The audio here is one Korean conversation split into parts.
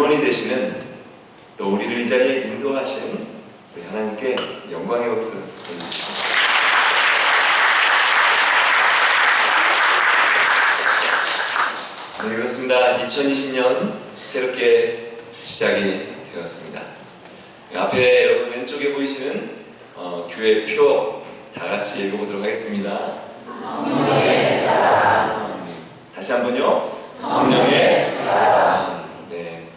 근원이 되시는 또 우리를 이 자리에 인도하신 우리 하나님께 영광의 박수 보내주십시오. 네, 그렇습니다. 2020년 새롭게 시작이 되었습니다. 앞에 여러분 왼쪽에 보이시는 교회 표 다 같이 읽어보도록 하겠습니다. 성령의 사랑. 다시 한번요. 성령의 사랑. 네,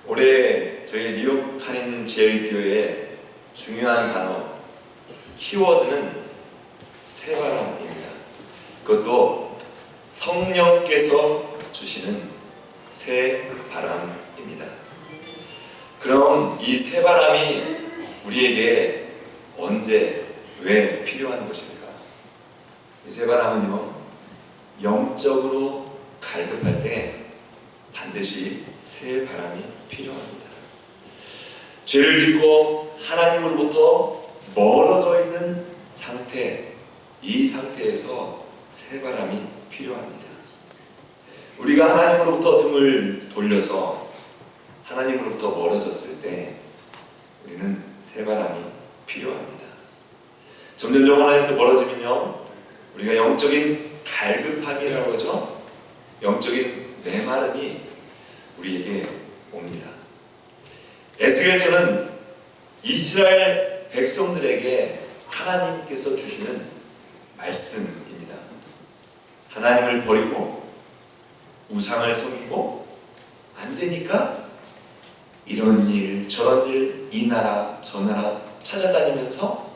올해 저희 뉴욕 한인 제일교회의 중요한 단어 키워드는 새바람입니다. 그것도 성령께서 주시는 새바람입니다. 그럼 이 새바람이 우리에게 언제 왜 필요한 것입니까? 이 새바람은요, 영적으로 갈급할 때 반드시 새바람이 필요합니다. 죄를 짓고 하나님으로부터 멀어져 있는 상태, 이 상태에서 새바람이 필요합니다. 우리가 하나님으로부터 등을 돌려서 하나님으로부터 멀어졌을 때 우리는 새바람이 필요합니다. 점점점 하나님부터 멀어지면요, 우리가 영적인 갈급함이라고 하죠. 영적인 메마름이 우리에게 옵니다. 에스겔서는 이스라엘 백성들에게 하나님께서 주시는 말씀입니다. 하나님을 버리고 우상을 섬기고 안 되니까 이런 일 저런 일 이 나라 저 나라 찾아다니면서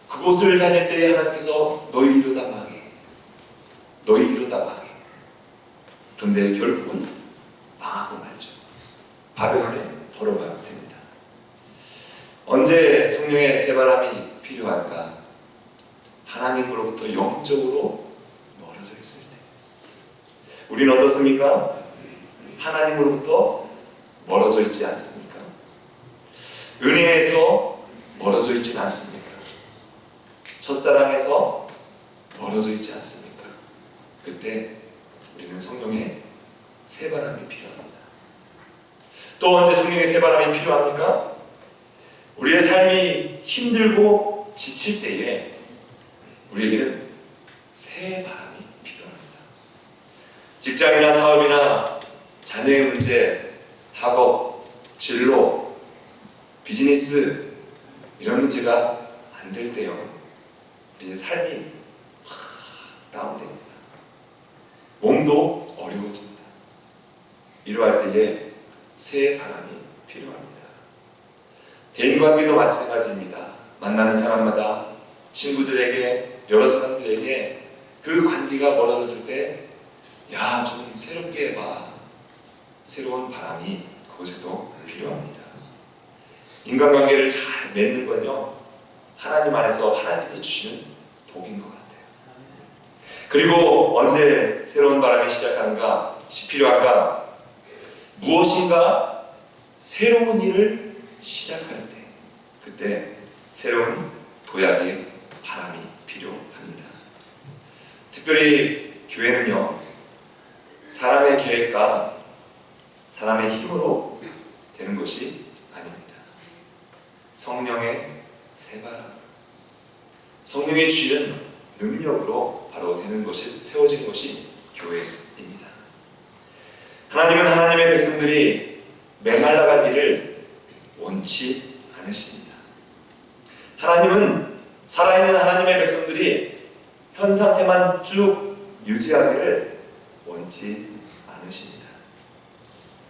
그곳을 다닐 때에 하나님께서 너희 이러다 망해, 너희 이러다 망해. 그런데 결국은 망하고 말죠. 바벨론에 벌어가게 됩니다. 언제 성령의 새바람이 필요한가? 하나님으로부터 영적으로 멀어져 있을 때. 우리는 어떻습니까? 하나님으로부터 멀어져 있지 않습니까? 은혜에서 멀어져 있지는 않습니까? 첫사랑에서 멀어져 있지 않습니까? 그때 우리는 성령의 새바람이 필요합니다. 또 언제 성령의 새바람이 필요합니까? 우리의 삶이 힘들고 지칠 때에 우리에게는 새바람이 필요합니다. 직장이나 사업이나 자녀의 문제, 학업, 진로, 비즈니스 이런 문제가 안 될 때요, 우리의 삶이 다운됩니다. 몸도 어려워집니다. 이러할 때에 새 바람이 필요합니다. 대인관계도 마찬가지입니다. 만나는 사람마다, 친구들에게, 여러 사람들에게 그 관계가 멀어졌을 때 야, 좀 새롭게 해봐. 새로운 바람이 그곳에도 필요합니다. 인간관계를 잘 맺는 건요, 하나님 안에서 하나님께 주시는 복인 것 같아요. 그리고 언제 새로운 바람이 필요한가? 무엇인가 새로운 일을 시작할 때, 그때 새로운 도약의 바람이 필요합니다. 특별히 교회는요, 사람의 계획과 사람의 힘으로 되는 것이 아닙니다. 성령의 새바람, 성령의 주시는 능력으로 바로 되는 것이, 세워진 것이 교회입니다. 하나님은 하나님의 백성들이 메말라가기를 원치 않으십니다. 하나님은 살아있는 하나님의 백성들이 현 상태만 쭉 유지하기를 원치 않으십니다.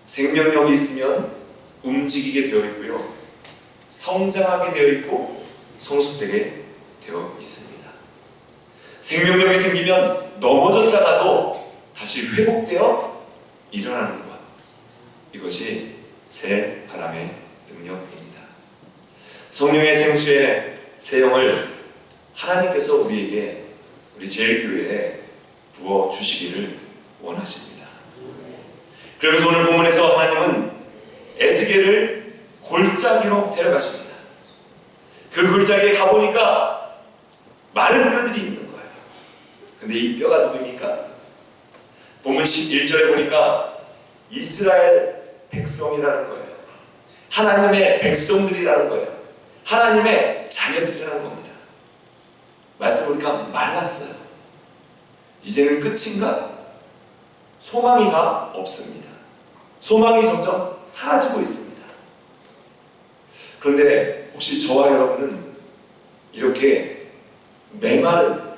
생명력이 있으면 움직이게 되어 있고요, 성장하게 되어 있고 성숙되게 되어 있습니다. 생명력이 생기면 넘어졌다가도 다시 회복되어 일어나는 것, 이것이 새 바람의 능력입니다. 성령의 생수의 새 영을 하나님께서 우리에게, 우리 제일교회에 부어 주시기를 원하십니다. 그러면서 오늘 본문에서 하나님은 에스겔을 골짜기로 데려가십니다. 그 골짜기에 가보니까 마른 뼈들이 있는 거예요. 근데 이 뼈가 누구입니까? 본문 11절에 보니까 이스라엘 백성이라는 거예요. 하나님의 백성들이라는 거예요. 하나님의 자녀들이라는 겁니다. 말씀 보니까 말랐어요. 이제는 끝인가? 소망이 다 없습니다. 소망이 점점 사라지고 있습니다. 그런데 혹시 저와 여러분은 이렇게 메마른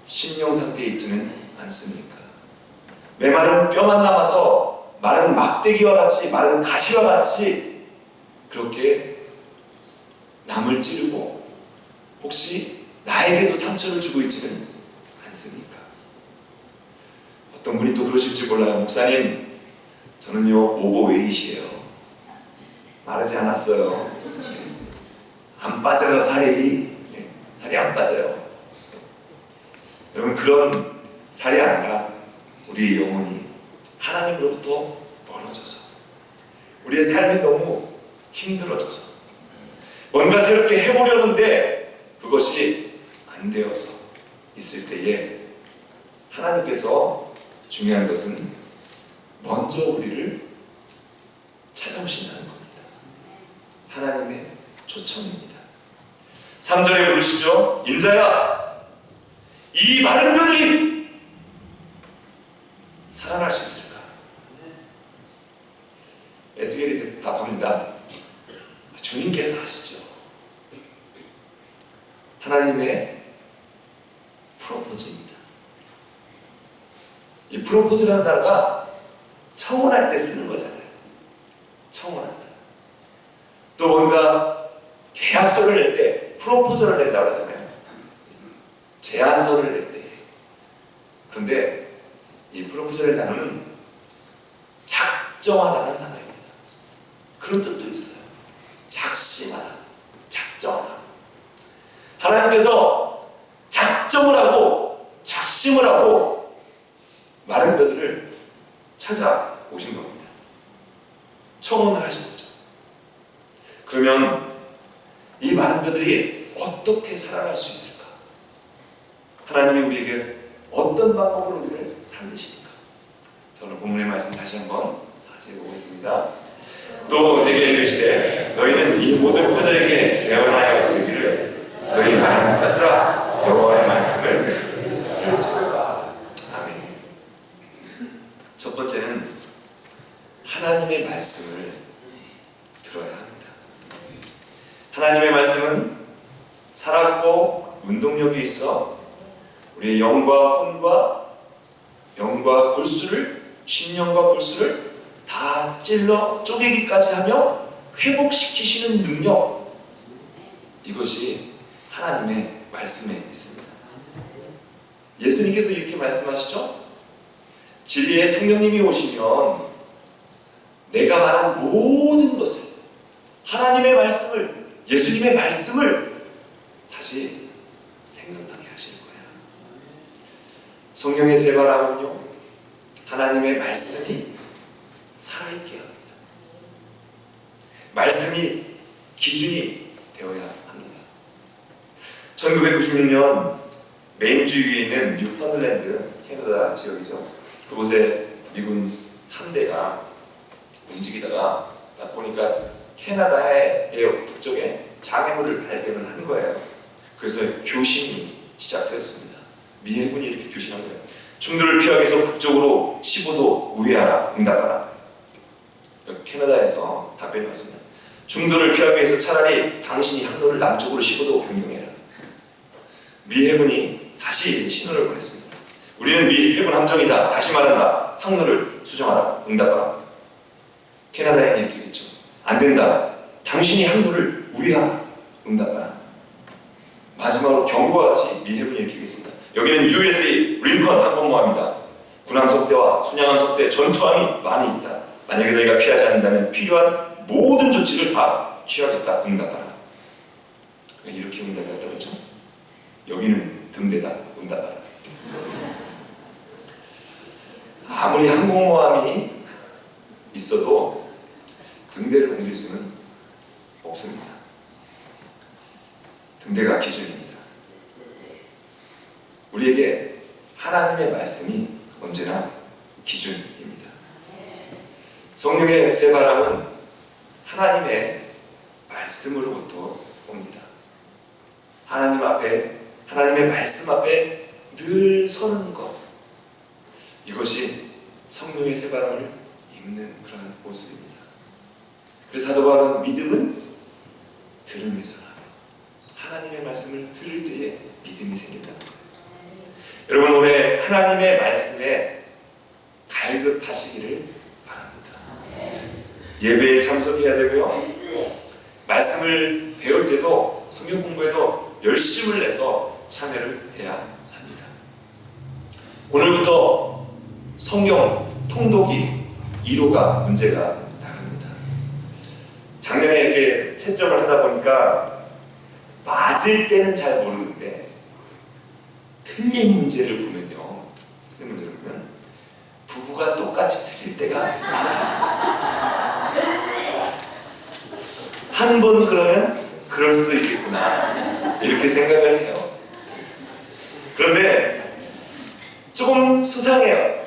심령 상태에 있지는 않습니까? 메마른 뼈만 남아서 마른 막대기와 같이, 마른 가시와 같이 그렇게 남을 찌르고 혹시 나에게도 상처를 주고 있지는 않습니까? 어떤 분이 또 그러실지 몰라요. 목사님, 저는요 오버웨이트예요. 마르지 않았어요. 안 빠져요. 살이 안 빠져요. 여러분, 그런 살이 아니라 우리 영혼이 하나님으로부터 멀어져서 우리의 삶이 너무 힘들어져서 뭔가 새롭게 해보려는데 그것이 안 되어서 있을 때에 하나님께서 중요한 것은 먼저 우리를 찾아오신다는 겁니다. 하나님의 초청입니다. 3절에 부르시죠. 인자야, 이 마른 뼈들이 살아날 수 있을까? 에스겔이 답합니다. 주님께서 하시죠. 하나님의 프로포즈입니다. 이 프로포즈라는 단어가 청혼할 때 쓰는 거잖아요. 청혼한다. 또 뭔가 계약서를 낼 때 프로포즈를 낸다고 하잖아요. 제안서를 낼 때. 그런데 이 프로포즈의 단어는 작정하다는 단어입니다. 그런 뜻도 있어요. 작심하다, 작정하다. 하나님께서 작정을 하고 작심을 하고 마른 뼈들을 찾아오신 겁니다. 청혼을 하신 거죠. 그러면 이 마른 뼈들이 어떻게 살아날 수 있을까? 하나님이 우리에게 어떤 방법으로 우리를 살리시는가? 저는 본문의 말씀 다시 한번 읽어보겠습니다. 또 내게 이르시되 너희는 이 모든 뼈들에게 대언하여 이르기를 너희 많은 뼈들아 여호와의 말씀을 들을지어다. 아멘. 첫 번째는 하나님의 말씀을 들어야 합니다. 하나님의 말씀은 살았고 운동력이 있어 우리의 영과 혼과 영과 골수를, 심령과 골수를 다 찔러 쪼개기까지 하며 회복시키시는 능력, 이것이 하나님의 말씀에 있습니다. 예수님께서 이렇게 말씀하시죠. 진리의 성령님이 오시면 내가 말한 모든 것을, 하나님의 말씀을, 예수님의 말씀을 다시 생각나게 하실 거예요. 성령의 세 바람은요, 하나님의 말씀이 살아있게 합니다. 말씀이 기준이 되어야 합니다. 1996년 메인주에 있는 뉴펀들랜드, 캐나다 지역이죠. 그곳에 미군 함대가 움직이다가 딱 보니까 캐나다의 북쪽에 장애물을 발견을 한 거예요. 그래서 교신이 시작되었습니다. 미 해군이 이렇게 교신한 거예요. 충돌을 피하기 위해서 북쪽으로 15도 우회하라, 응답하라. 캐나다에서 답변이 왔습니다. 충돌을 피하기 위해서 차라리 당신이 항로를 남쪽으로 15도 변경해라. 미 해군이 다시 신호를 보냈습니다. 우리는 미 해군 함정이다. 다시 말한다. 항로를 수정하라, 응답하라. 캐나다인이 이렇게 했죠. 안 된다. 당신이 항로를 우회하라, 응답하라. 마지막으로 경고와 같이 미 해군이 이렇게 했습니다. 여기는 USA 링컨 항공모함이다. 군함 속대와 순양함 속대 전투함이 많이 있다. 만약에 너희가 피하지 않는다면 필요한 모든 조치를 다 취하겠다. 응답하라. 이렇게 응답이 왔다고 했죠. 여기는 등대다. 응답하라. 아무리 항공모함이 있어도 등대를 옮길 수는 없습니다. 등대가 기준입니다. 우리에게 하나님의 말씀이 언제나 기준입니다. 성령의 새 바람은 하나님의 말씀으로부터 옵니다. 하나님 앞에, 하나님의 말씀 앞에 늘 서는 것, 이것이 성령의 새 바람을 입는 그런 모습입니다. 그래서 사도 바울은 믿음은 들음에서 나요. 하나님의 말씀을 들을 때에 믿음이 생긴다. 여러분, 올해 하나님의 말씀에 갈급하시기를 바랍니다. 예배에 참석해야 되고요, 말씀을 배울 때도, 성경 공부에도 열심을 내서 참여를 해야 합니다. 오늘부터 성경 통독이 1호가 문제가 나갑니다. 작년에 이렇게 채점을 하다 보니까 맞을 때는 잘 모르는데 틀린 문제를 보면요, 틀린 문제를 보면 부부가 똑같이 틀릴 때가 많아요. 한 번 그러면 그럴 수도 있겠구나, 이렇게 생각을 해요. 그런데 조금 수상해요.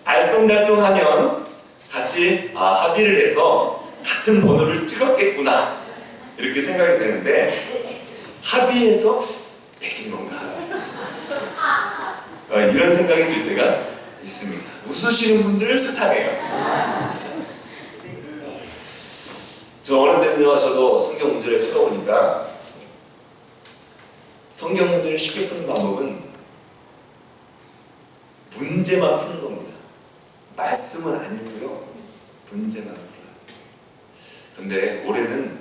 알쏭달쏭하면 같이 합의를 해서 같은 번호를 찍었겠구나, 이렇게 생각이 되는데 합의해서 100인 건가? 이런 생각이 들 때가 있습니다. 웃으시는 분들은 수상해요. 저 어느 때는요, 저도 성경 문제를 풀어보니까 성경 문제를 쉽게 푸는 방법은 문제만 푸는 겁니다. 말씀은 안 읽고요, 문제만 풀어요. 그런데 올해는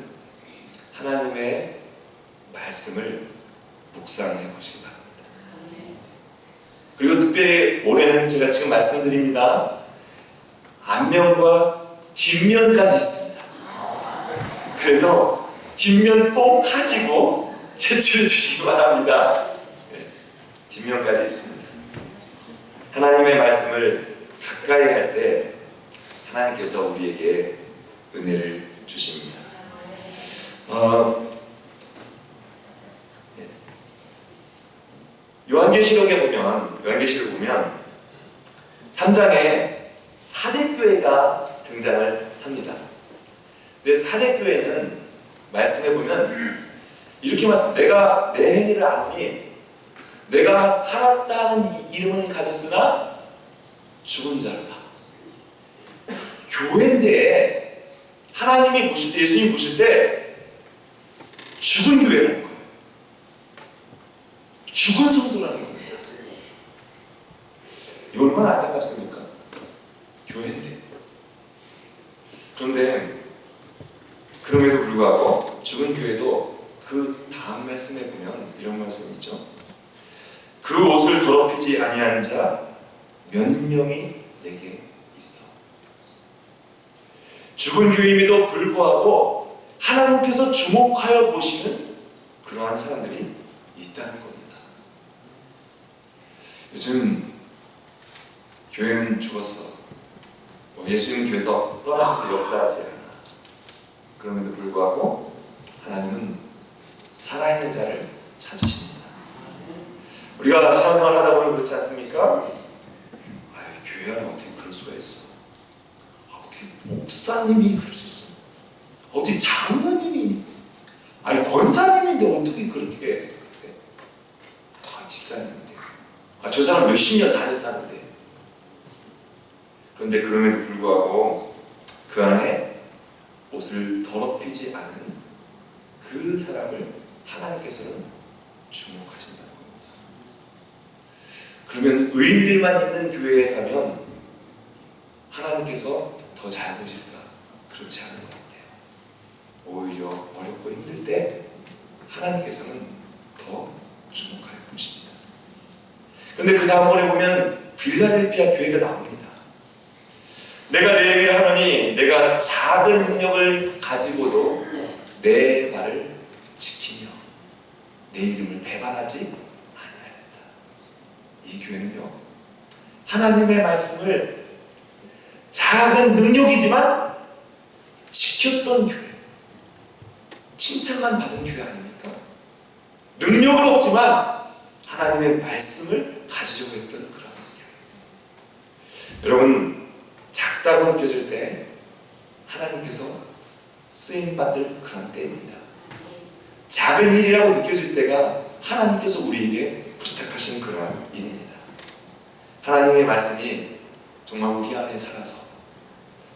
하나님의 말씀을 묵상해 보시기 바랍니다. 그리고 특별히 올해는 제가 지금 말씀드립니다, 앞면과 뒷면까지 있습니다. 그래서 뒷면 꼭 하시고 제출해 주시기 바랍니다. 네, 뒷면까지 있습니다. 하나님의 말씀을 가까이 할 때 하나님께서 우리에게 은혜를 주십니다. 요한계시록에 보면, 요한계시록 보면 3장에 사대교회가 등장을 합니다. 근데 사대교회는 말씀해 보면 이렇게 말씀합니다. 내가 내 행위를 아노니 내가 살았다는 이름은 가졌으나 죽은 자로다. 교회인데 하나님이 보실 때, 예수님이 보실 때 죽은 교회라는 거예요. 죽은 성도라는 겁니다. 이거 얼마나 안타깝습니까? 교회인데. 그런데 그럼에도 불구하고 죽은 교회도 그 다음 말씀에 보면 이런 말씀이 있죠. 그 옷을 더럽히지 아니한 자 몇 명이 내게 있어. 죽은 교회임에도 불구하고 하나님께서 주목하여 보시는 그러한 사람들이 있다는 겁니다. 요즘 교회는 죽었어, 예수님 교회도 떠나서 역사하지 않아. 그럼에도 불구하고 하나님은 살아있는 자를 찾으십니다. 우리가 신앙생활 하다 보면 그렇지 않습니까? 교회 안에 어떻게 그럴 수가 있어? 어떻게 목사님이 그럴 수 있어? 어떻게 장로님이, 아니 권사님인데 어떻게 그렇게 해? 집사님인데, 저 사람 몇십 년 다녔다는데. 그런데 그럼에도 불구하고 그 안에 옷을 더럽히지 않은 그 사람을 하나님께서는 주목하신다는 겁니다. 그러면 의인들만 있는 교회에 가면 하나님께서 더 잘 보실까? 그렇지 않은 것 같아요. 오히려 어렵고 힘들 때 하나님께서는 더 주목하여 보십니다. 그런데 그 다음번에 보면 빌라델피아 교회가 나옵니다. 내가 내 얘기를 하노니 내가 작은 능력을 가지고도 내 말을 지키며 내 이름을 배반하지 아니하였다. 이 교회는요, 하나님의 말씀을 작은 능력이지만 지켰던 교회, 칭찬만 받은 교회 아닙니까? 능력은 없지만 하나님의 말씀을 가지려고 했던 그런 교회. 여러분, 작다고 느껴질 때 하나님께서 쓰임받을 그런 때입니다. 작은 일이라고 느껴질 때가 하나님께서 우리에게 부탁하신 그러한 일입니다. 하나님의 말씀이 정말 우리 안에 살아서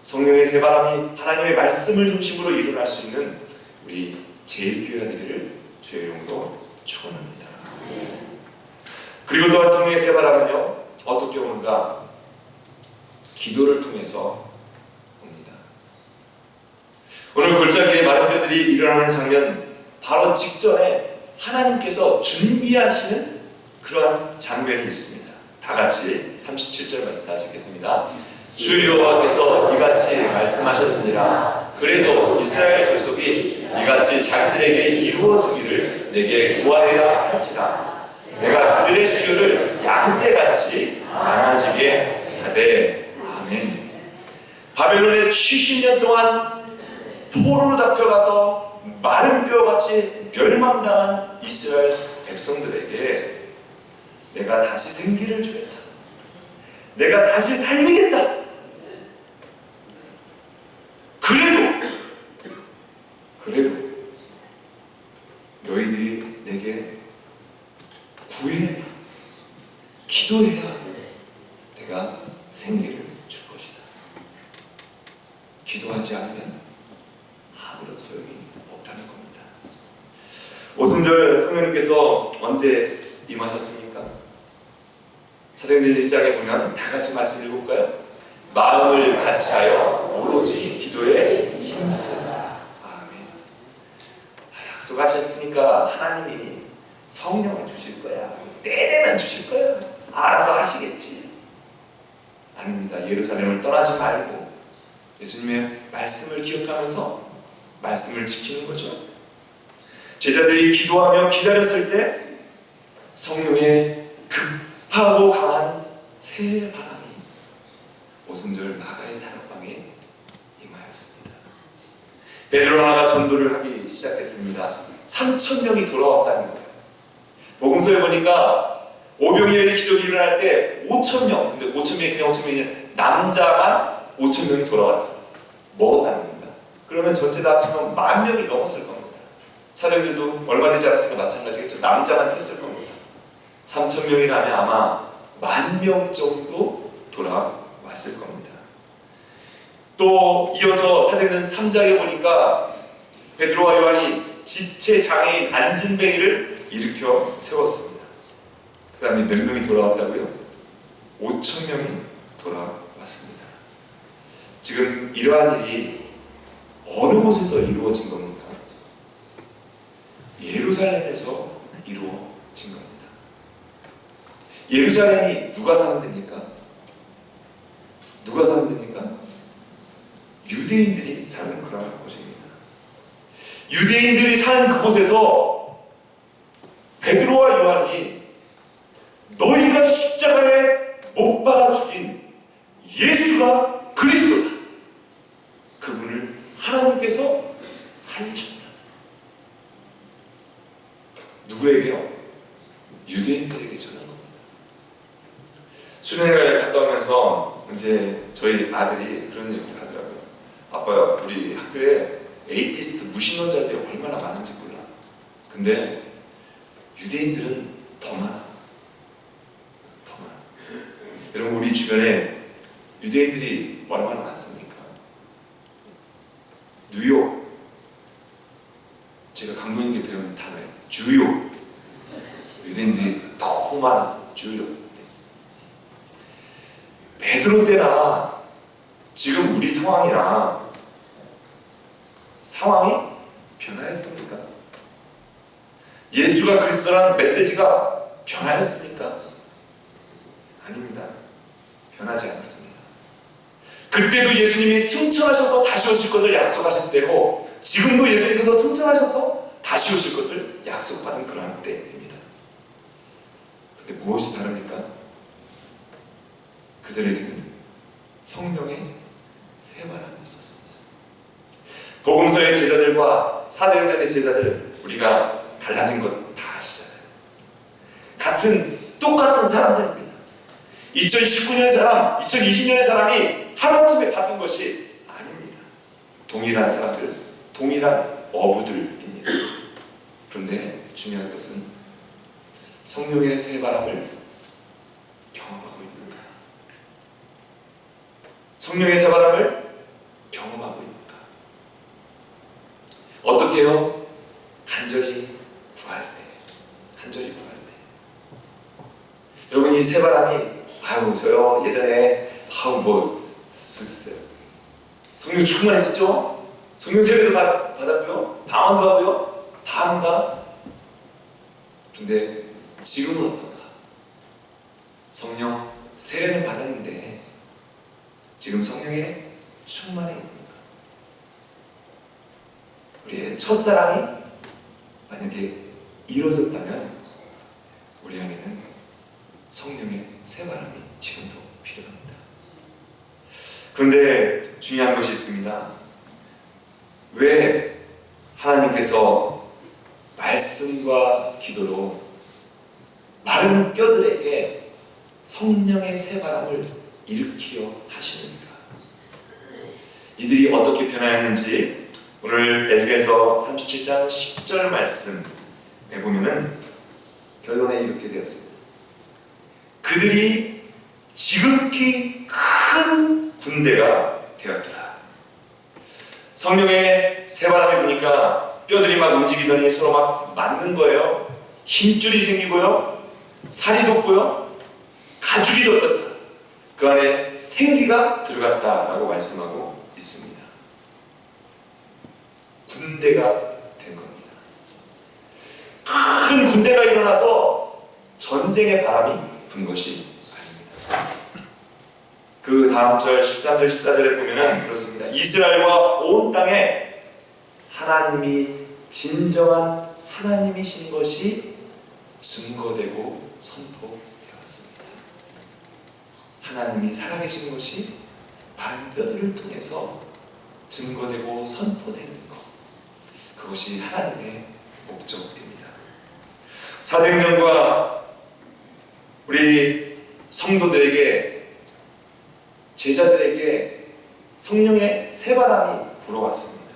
성령의 새바람이 하나님의 말씀을 중심으로 일어날 수 있는 우리 제일교회가 되기를 주의 이름으로 축원합니다. 그리고 또한 성령의 새바람은요, 어떻게 오는가? 기도를 통해서 옵니다. 오늘 골짜기에 마른 뼈들이 일어나는 장면 바로 직전에 하나님께서 준비하시는 그러한 장면이 있습니다. 다 같이 37절 말씀 다시 읽겠습니다. 주 여호와께서 이같이 말씀하셨느니라. 그래도 이스라엘 족속이 이같이 자기들에게 이루어 주기를 내게 구하여야 할지라. 내가 그들의 수요를 양떼같이 많아지게 하되. 아멘. 바벨론에 70년 동안 포로로 잡혀가서 마른 뼈같이 멸망당한 이스라엘 백성들에게 내가 다시 생기를 주겠다. 내가 다시 살리겠다. 그래도 너희들이 내게 구해야, 기도해야 내가 생기를 줄 것이다. 기도하지 않으면 아무런 소용이 없다는 겁니다. 오순절 성령님께서 언제 임하셨습니까? 사도행전 1장에 보면 다 같이 말씀 읽어볼까요? 마음을 같이하여 오로지 기도에 힘쓰라. 아멘. 약속하셨으니까 하나님이 성령을 주실 거야. 때 되면 주실 거야. 알아서 하시겠지. 아닙니다. 예루살렘을 떠나지 말고 예수님의 말씀을 기억하면서 말씀을 지키는 거죠. 제자들이 기도하며 기다렸을 때 성령의 급하고 강한 새 바람이 오순절 마가의 다락방에 임하였습니다. 베드로 하나가 전도를 하기 시작했습니다. 3,000명이 돌아왔다는 거예요. 복음서에 보니까 오병이어의 기적이 일어날 때 5,000명, 근데 5,000명이 그냥 5,000명이 아니라 남자만 5,000명이 돌아왔다. 먹었다는 겁니다. 그러면 전체 다 합치면 10,000명이 넘었을 겁니다. 사도행전도 얼마 되지 않았으니까 마찬가지겠죠. 남자만 셌을 겁니다. 3,000명이라면 아마 10,000명 정도 돌아왔을 겁니다. 또 이어서 사도행전 3장에 보니까 베드로와 요한이 지체 장애인 안진뱅이를 일으켜 세웠습니다. 그 다음에 몇 명이 돌아왔다고요? 5,000명이 돌아왔습니다. 지금 이러한 일이 어느 곳에서 이루어진 겁니까? 예루살렘에서 이루어진 겁니다. 예루살렘이 누가 사는 데입니까? 누가 사는 데입니까? 유대인들이 사는 그런 곳입니다. 유대인들이 사는 그곳에서 베드로와 요한이 너희가 십자가에 못 박아 죽인 예수가 그리스도다. 그분을 하나님께서 살리셨다. 누구에게요? 유대인들에게 전한 겁니다. 수련회를 갔다 오면서 이제 저희 아들이 그런 얘기를 하더라고요. 아빠, 우리 학교에 에이티스트 무신론자들이 얼마나 많은지 몰라. 근데 유대인들은 더 많아. 더 많아. 여러분, 우리 주변에 유대인들이 얼마나 많습니까? 뉴욕, 제가 감독님께 배운 단어예요. 주요. 유대인들이 너무 많아서 주요. 베드로 때나 지금 우리 상황이랑 상황이 변화했습니까? 예수가 그리스도라는 메시지가 변화했습니까? 아닙니다. 변하지 않았습니다. 그때도 예수님이 승천하셔서 다시 오실 것을 약속하신 때고, 지금도 예수님께서 승천하셔서 다시 오실 것을 약속받은 그러한 때입니다. 그런데 무엇이 다릅니까? 그들에게는 성령의 새 바람이 있었습니다. 복음서의 제자들과 사도행전의 제자들, 우리가 달라진 것 다 아시잖아요. 똑같은 사람들입니다. 2019년 사람, 2020년의 사람이 하루아침에 바뀐 것이 아닙니다. 동일한 사람들, 동일한 어부들입니다. 그런데 중요한 것은 성령의 새 바람을 경험하고 있는가? 성령의 새 바람을 경험하고 있는가? 어떻게 해요? 간절히 구할 때, 간절히 구할 때. 여러분, 이 새 바람이 저요 예전에 글쎄요, 성령 충만했었죠? 성령 세례도 받았고요, 방언도 하고요, 다 합니다. 그런데 지금은 어떤가? 성령 세례는 받았는데 지금 성령에 충만해 있는가? 우리의 첫사랑이 만약에 이루어졌다면 우리 안에는 성령의 새 바람이 지금도 필요합니다. 그런데 중요한 것이 있습니다. 왜 하나님께서 말씀과 기도로 마른 뼈들에게 성령의 새 바람을 일으키려 하시는가? 이들이 어떻게 변화했는지 오늘 에스겔서 37장 10절 말씀에 보면은 결론에 이렇게 되었습니다. 그들이 지극히 큰 군대가 되었더라. 성령의 새바람이 부니까 뼈들이 막 움직이더니 서로 막 맞는 거예요. 힘줄이 생기고요, 살이 돋고요, 가죽이 돋았다. 그 안에 생기가 들어갔다라고 말씀하고 있습니다. 군대가 된 겁니다. 큰 군대가 일어나서 전쟁의 바람이 분 것이 아닙니다. 그 다음 절 13절 14절에 보면은 그렇습니다. 이스라엘과 온 땅에 하나님이 진정한 하나님이신 것이 증거되고 선포되었습니다. 하나님이 살아계신 것이 마른 뼈들을 통해서 증거되고 선포되는 것, 그것이 하나님의 목적입니다. 사도행전과 우리 성도들에게, 제자들에게 성령의 새바람이 불어왔습니다.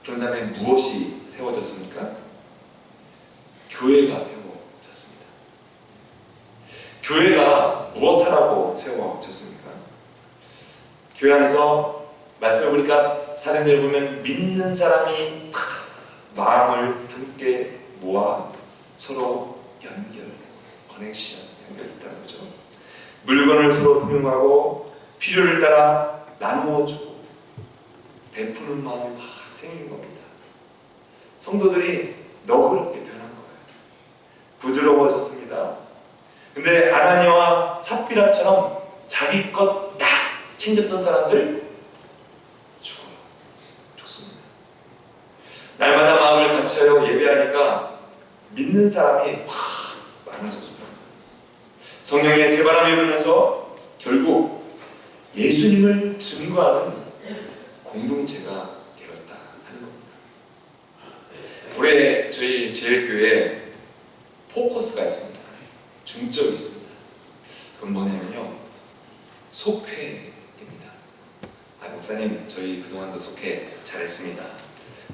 그런 다음에 무엇이 세워졌습니까? 교회가 세워졌습니다. 교회가 무엇하라고 세워졌습니까? 교회 안에서 말씀을 보니까 사람들 보면 믿는 사람이 마음을 함께 모아 서로 연결되고 커넥션, 연결됐다는 거죠. 물건을 서로 통용하고 필요를 따라 나누어주고 베푸는 마음이 막 생긴 겁니다. 성도들이 너그럽게 변한 거예요. 부드러워졌습니다. 근데 아나니아와 삽비라처럼 자기 것 딱 챙겼던 사람들 죽습니다. 날마다 마음을 같이하여 예배하니까 믿는 사람이 막 많아졌습니다. 성령의 새바람이 불면서 결국 예수님을 증거하는 공동체가 되었다 하는 겁니다. 올해 저희 제일교회에 포커스가 있습니다. 중점이 있습니다. 그건 뭐냐면요, 속회입니다. 목사님, 저희 그동안도 속회 잘했습니다.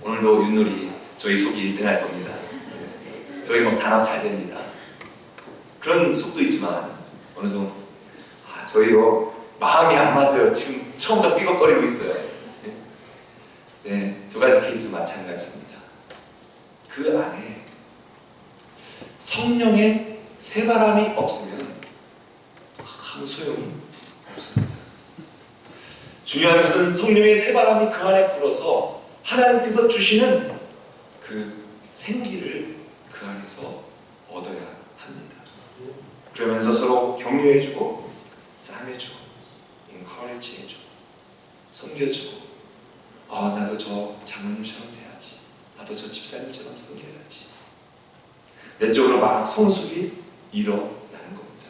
오늘도 윷놀이 저희 속이 1등 할 겁니다. 저희 뭐 단합 잘 됩니다. 그런 속도 있지만 어느 정도 저희요 마음이 안 맞아요. 지금 처음부터 삐걱거리고 있어요. 네, 두 가지 케이스 마찬가지입니다. 그 안에 성령의 새바람이 없으면 아무 소용이 없습니다. 중요한 것은 성령의 새바람이 그 안에 불어서 하나님께서 주시는 그 생기를 그 안에서 얻어야 합니다. 그러면서 서로 격려해주고 싸매주고 encourage해주고 섬겨주고, 나도 저 장로님처럼 돼야지, 나도 저 집사님처럼 섬겨야지, 내적으로 막 성숙이 일어나는 겁니다.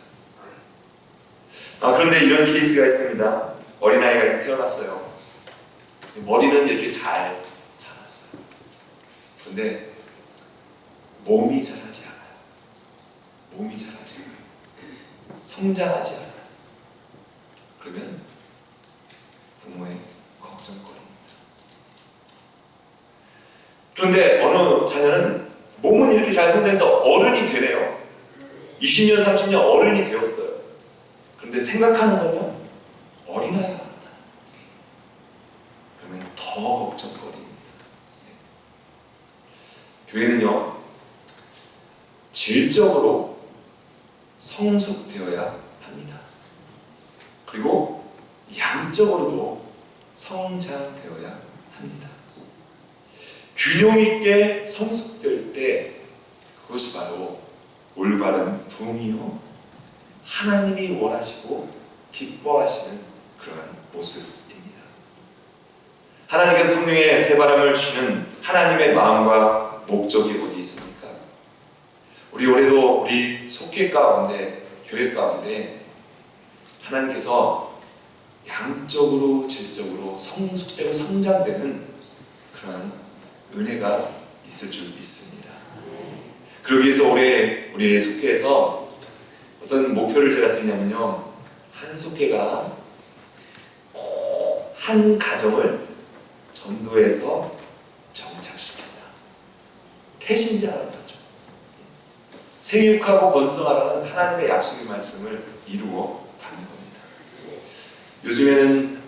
그런데 이런 케이스가 있습니다. 어린아이가 태어났어요. 머리는 이렇게 잘 자랐어요. 그런데 몸이 자라지 않아요. 몸이 자라지 않아요. 성장하지 않아. 그러면 부모의 걱정거리입니다. 그런데 어느 자녀는 몸은 이렇게 잘 성장해서 어른이 되네요. 20년, 30년 어른이 되었어요. 그런데 생각하는 건요, 어린아이가 그러면 더 걱정거리입니다. 교회는요, 질적으로 성숙되어야 합니다. 그리고 양적으로도 성장되어야 합니다. 균형 있게 성숙될 때 그것이 바로 올바른 부흥이요, 하나님이 원하시고 기뻐하시는 그러한 모습입니다. 하나님께서 성령의 새바람을 주시는 하나님의 마음과 목적이 어디 있습니까? 우리 올해도 우리 속회 가운데, 교회 가운데 하나님께서 양적으로 질적으로 성숙되고 성장되는 그러한 은혜가 있을 줄 믿습니다. 그러기 위해서 올해 우리 속회에서 어떤 목표를 제가 드리냐면요, 한 속회가 꼭 한 가정을 전도해서 정착시킨다. 태신자라는 거죠. 생육하고 번성하라는 하나님의 약속의 말씀을 이루어 가는 겁니다. 요즘에는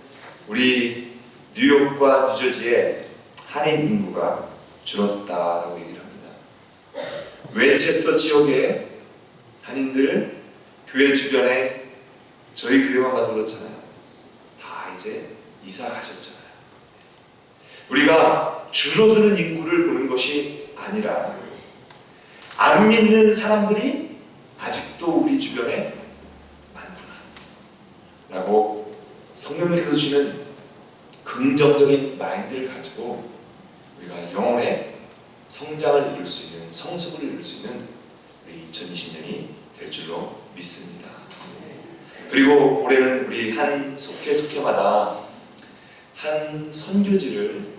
우리 뉴욕과 뉴저지에 한인 인구가 줄었다라고 얘기를 합니다. 웨체스터 지역에 한인들 교회 주변에 저희 교회만 가도 그렇잖아요. 다 이제 이사 가셨잖아요. 우리가 줄어드는 인구를 보는 것이 아니라 안 믿는 사람들이 아직도 우리 주변에 많구나 라고 성령님께서 주시는 긍정적인 마인드를 가지고 우리가 영혼의 성장을 이룰 수 있는, 성숙을 이룰 수 있는 우리 2020년이 될 줄로 믿습니다. 그리고 올해는 우리 한 속회마다 한 선교지를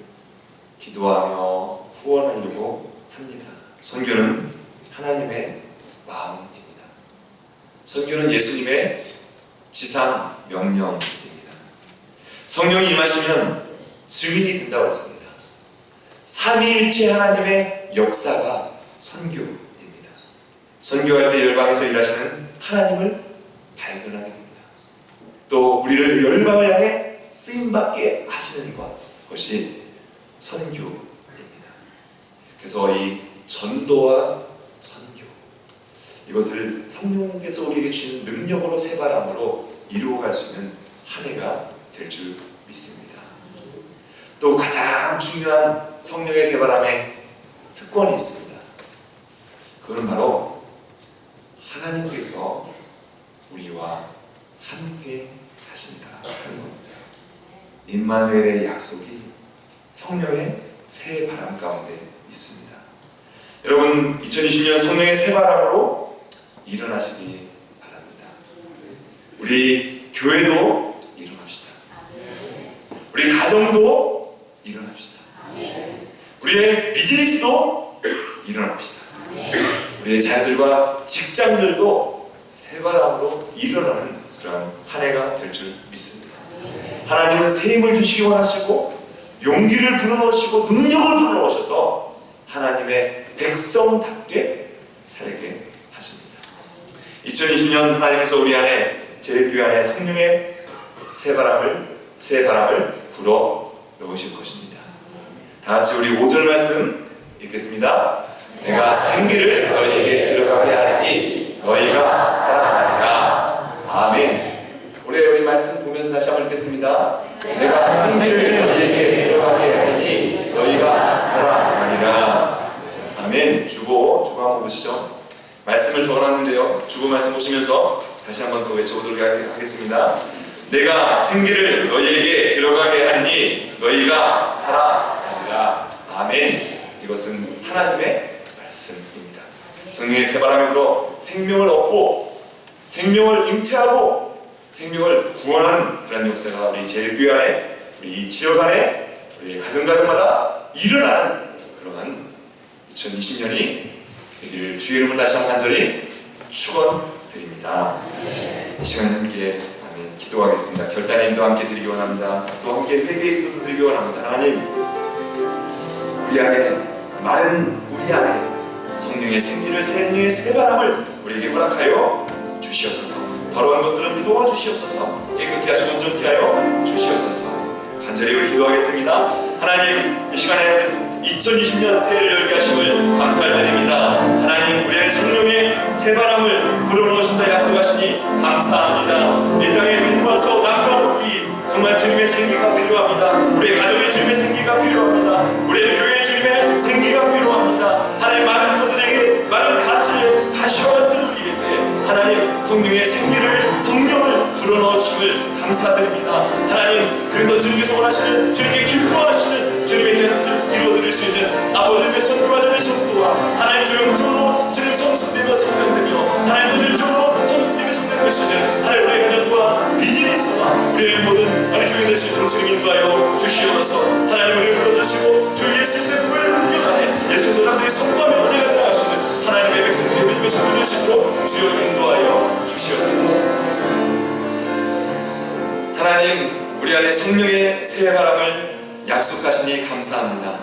기도하며 후원하려고 합니다. 선교는 하나님의 마음입니다. 선교는 예수님의 지상 명령입니다. 성령이 임하시면 증인이 된다고 했습니다. 삼위일체 하나님의 역사가 선교입니다. 선교할 때 열방에서 일하시는 하나님을 발견하게 됩니다. 또 우리를 열방을 향해 쓰임받게 하시는 것이 선교입니다. 그래서 이 전도와 선교, 이것을 성령님께서 우리에게 주신 능력으로 새바람으로 이루어갈 수 있는 한 해가 될 줄 믿습니다. 또 가장 중요한 성령의 새바람의 특권이 있습니다. 그것은 바로 하나님께서 우리와 함께 하신다 하는 겁니다. 임마누엘의 약속이 성령의 새 바람 가운데 있습니다. 여러분, 2020년 성령의 새 바람으로 일어나시기 바랍니다. 우리 교회도 일어납시다. 우리 가정도 일어납시다. 우리의 비즈니스도 일어납시다. 우리의 자녀들과 직장들도 새 바람으로 일어나는 그런 한 해가 될 줄 믿습니다. 하나님은 새 힘을 주시기 원하시고 용기를 불어넣으시고 능력을 불어넣으셔서 하나님의 백성답게 살게 하십니다. 2020년 하나님께서 우리 안에, 제 교회 안에 성령의 새 바람을 불어 넣으실 것입니다. 다 같이 우리 5절 말씀 읽겠습니다. 내가 생기를 너희에게 들어가게 하리니 너희가 살아나리라. 아멘. 올해 우리 말씀 보면서 다시 한번 읽겠습니다. 내가 생기를 너희에게 들어가게 하리니 너희가 살아나리라. 아멘. 주보 한번 보시죠. 말씀을 적어놨는데요, 주보 말씀 보시면서 다시 한번 더 외쳐보도록 하겠습니다. 내가 생기를 너희에게 들어가게 하리니 너희가 살아나리라. 아멘. 이것은 하나님의 말씀입니다. 성령의 새바람이 불어 생명을 얻고 생명을 잉태하고 생명을 구원하는 그런 역사가 우리 제일교회 안에, 우리 지역 안에, 우리 가정마다 일어나는 그러한 2020년이 되기를 주의 이름으로 다시 한번 간절히 축원드립니다. 드립니다. 이 시간 함께 아멘 기도하겠습니다. 결단의 인도 함께 드리기 원합니다. 또 함께 회개의 기도도 드리기 원합니다. 하나님, 우리 안에 성령의 생기를 생명의 새바람을 우리에게 허락하여 주시옵소서. 더러운 것들은 도와주시옵소서. 깨끗게 하시고 온전케 하여 주시옵소서. 간절히 우리 기도하겠습니다. 하나님, 이 시간에 2020년 새해를 열게 하심을 감사드립니다. 하나님, 우리 안에 성령의 새바람을 불어넣으신다 약속하시니 감사합니다. 이 땅에 눈과서 남과 북이 정말 주님의 생기가 필요합니다. 우리의 가정에 주님의 생기가 필요합니다. 우리의 교회에 주님의 생기가 필요합니다. 하나님, 많은 분들에게 많은 가시와 같은 우리에게 하나님 성령의 생기를 성령을 불어넣으심을 감사드립니다. 하나님, 그래서 주님께서 원하시는 주님께 기뻐하시는 주님의 뜻을 이루어드릴 수 있는 아버지의 선교와 전의 성도와 하나님 조용조로 주님 성숙되며 성장되며 하나님 도질적으로 성숙되며 성장될 수 있는 하나님 우리의 가정과 비즈니스와 우리의 모든 하나님 교회 될 수 있도록 주님 인도하여 주시옵소서. 하나님 우리를 불러주시고 주 예수의 구원의 능력 안에 예수의 사람들이 성도하며 은혜가 들어가시는 하나님의 백성들의 믿음을 찾아낼 수 있도록 주여 인도하여 주시옵소서. 하나님, 우리 안에 성령의 새 바람을 약속하시니 감사합니다.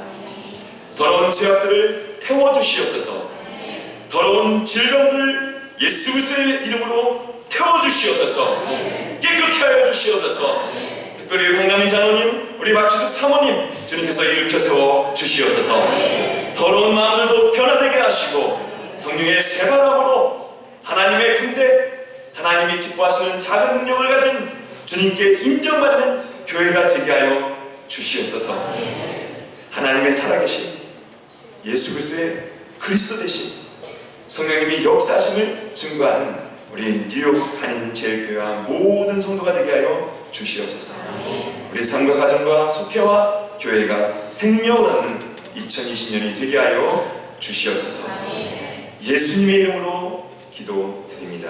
더러운 죄악들을 태워주시옵소서. 더러운 질병들을 예수 그리스도의 이름으로 태워주시옵소서. 깨끗게 하여 주시옵소서. 특별히 황남희 장로님, 우리 박지숙 사모님 주님께서 일으켜 세워 주시옵소서. 더러운 마음들도 변화되게 하시고 성령의 새 바람으로 하나님의 군대, 하나님이 기뻐하시는 작은 능력을 가진 주님께 인정받는 교회가 되게 하여 주시옵소서. 하나님의 살아계신 예수 그리스도 되신 성령님이 역사하심을 증거하는 우리 뉴욕 한인 제일교회와 모든 성도가 되게 하여 주시옵소서. 우리 삶과 가정과 속회와 교회가 생명을 얻는 2020년이 되게 하여 주시옵소서. 예수님의 이름으로 기도드립니다.